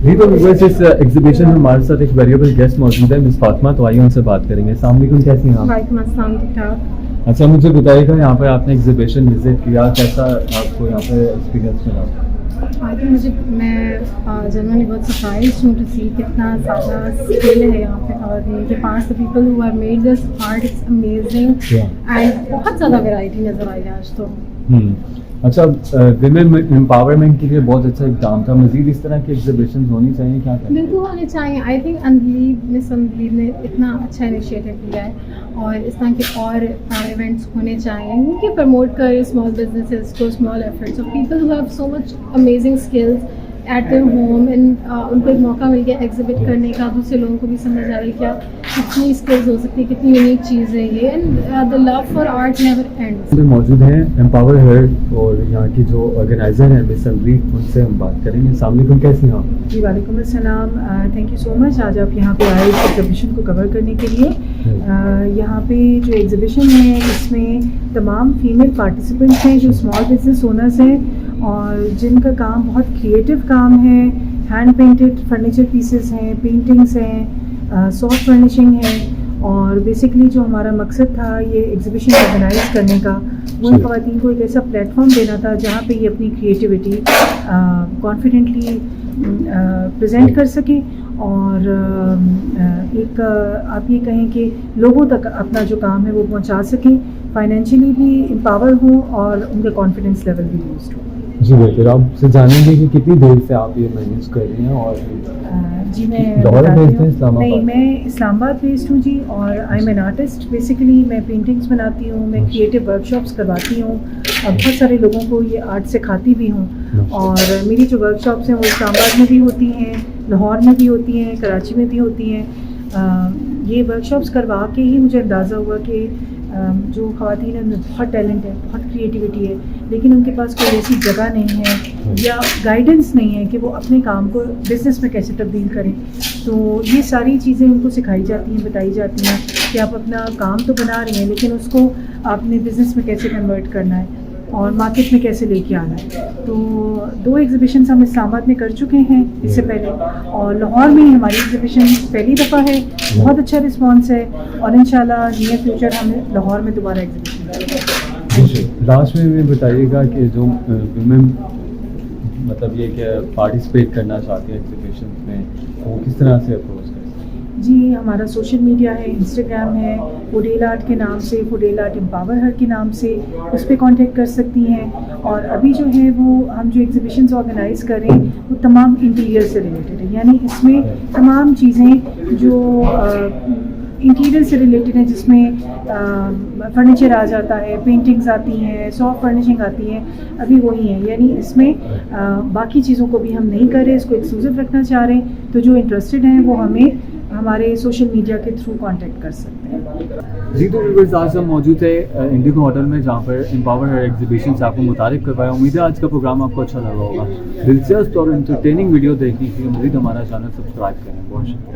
जी तो व्यूअर्स इस एग्जीबिशन में हमारे साथ एक वेरिएबल गेस्ट मौजूद है मिस फातिमा, तो आइए उनसे बात करेंगे। अस्सलाम वालेकुम, कैसी हैं आप? वालेकुम अस्सलाम, ठीक ठाक। अच्छा मुझे बताइएगा, यहाँ पर आपने एग्जीबिशन विजिट किया, कैसा आपको यहाँ पे एक्सपीरियंस मिला? आई थिंक मैं जनरली बहुत सरप्राइज हूँ टू सी कितना ज़्यादा स्किल है यहाँ पे, और इनके पास the people who have made this art it's amazing and बहुत ज़्यादा वैरायटी नज़र आई आज तो। अच्छा, विमेन एम्पावरमेंट के लिए बहुत अच्छा इक़दाम था, मज़ीद इस तरह की एग्जीबिशन होनी चाहिए, क्या कहते हैं? बिल्कुल होने चाहिए। आई थिंक मिस अनबीलीव ने इतना अच्छा इनिशिएटिव लिया है और इस तरह के और इवेंट्स होने चाहिए उनके प्रमोट कर स्मॉल बिजनेसेस को, small efforts of people who have so much amazing skills eight their home and उनको एक मौका मिल गया एग्जिबिट करने का, दूसरे लोगों को भी समझ आ रही क्या कितनी स्किल्स हो सकती है, कितनी यूनिक चीज़ है ये, and the love for art never ends. मौजूद हैं एम्पावर हर और यहाँ की जो ऑर्गेनाइज़र हैं मिस अनबीलीव, उनसे हम बात करेंगे। अस्सलाम वालेकुम, कैसी हैं आप? जी वालेकुम अस्सलाम, थैंक यू सो मच आज आप यहाँ पे आए इस एग्जीबिशन को कवर करने के लिए। यहाँ पे जो एग्जीबिशन है इसमें तमाम फीमेल पार्टिसिपेंट्स हैं जो स्मॉल बिजनेस ओनर्स हैं और जिनका काम बहुत क्रिएटिव काम है, हैंड पेंटेड फर्नीचर पीसेस हैं, पेंटिंग्स हैं, सॉफ्ट फर्निशिंग है, और बेसिकली जो हमारा मकसद था ये एग्जीबिशन ऑर्गेनाइज करने का वो इन ख़वातीन को एक ऐसा प्लेटफॉर्म देना था जहाँ पे ये अपनी क्रिएटिविटी कॉन्फिडेंटली प्रेजेंट कर सके और एक आप ये कहें कि लोगों तक अपना जो काम है वो पहुँचा सकें, फाइनेंशियली भी एम्पावर हों और उनका कॉन्फिडेंस लेवल भी बूस्ट हो। जी बिल्कुल, आपसे जानेंगे कि कितनी देर से आप ये मैनेज कर रही हैं। और जी मैं नहीं, मैं इस्लामाबाद बेस्ड हूँ जी, और I am an artist. Basically मैं पेंटिंग्स बनाती हूँ, मैं क्रिएटिव वर्कशॉप्स करवाती हूँ और बहुत सारे लोगों को ये आर्ट सिखाती भी हूँ। और मेरी जो वर्कशॉप्स हैं वो इस्लामाबाद में भी होती हैं, लाहौर में भी होती हैं, कराची में भी होती हैं। ये वर्कशॉप्स करवा के ही मुझे अंदाज़ा हुआ कि जो ख़वातीन हैं उनमें बहुत टैलेंट है, बहुत क्रिएटिविटी है, लेकिन उनके पास कोई ऐसी जगह नहीं है या गाइडेंस नहीं है कि वो अपने काम को बिज़नेस में कैसे तब्दील करें। तो ये सारी चीज़ें उनको सिखाई जाती हैं, बताई जाती हैं कि आप अपना काम तो बना रही हैं लेकिन उसको आपने बिज़नेस में कैसे कन्वर्ट करना है और मार्केट में कैसे लेके आना है। तो 2 एग्जीबिशंस हम इस्लामाबाद में कर चुके हैं इससे पहले, और लाहौर में हमारी एग्जीबिशन पहली दफ़ा है, बहुत अच्छा रिस्पांस है और इंशाल्लाह नियर फ्यूचर हम लाहौर में दोबारा एग्जीबिशन करेंगे। लास्ट में भी बताइएगा कि जो वुमेन मतलब ये कि पार्टिसिपेट करना चाहती है एग्जीबिशन में, वो किस तरह से अप्रोच करें? जी हमारा सोशल मीडिया है, इंस्टाग्राम है, फुडेल आर्ट के नाम से, फुडेल आर्ट एम्पावर हर के नाम से, उस पर कांटेक्ट कर सकती हैं। और अभी जो है वो हम जो एग्जीबिशंस ऑर्गेनाइज़ कर रहे हैं वो तमाम इंटीरियर से रिलेटेड है, यानी इसमें तमाम चीज़ें जो इंटीरियर से रिलेटेड है, जिसमें फर्नीचर आ जाता है, पेंटिंग्स आती हैं, सॉफ्ट फर्निशिंग आती है, अभी वही है। यानी इसमें बाकी चीज़ों को भी हम नहीं कर रहे, इसको एक्सक्लूसिव रखना चाह रहे हैं। तो जो इंटरेस्टेड हैं वो हमें हमारे सोशल मीडिया के थ्रू कांटेक्ट कर सकते हैं। जी तो व्यूअर्स, आज हम मौजूद है इंडिगो होटल में जहाँ पर एम्पावर हर एग्जीबिशन से आपको मुतारिफ करवाया। उम्मीद है आज का प्रोग्राम आपको अच्छा लगा होगा। दिलचस्प और एंटरटेनिंग वीडियो देखने के लिए मज़ीद हमारा चैनल सब्सक्राइब करें। बहुत शुक्रिया।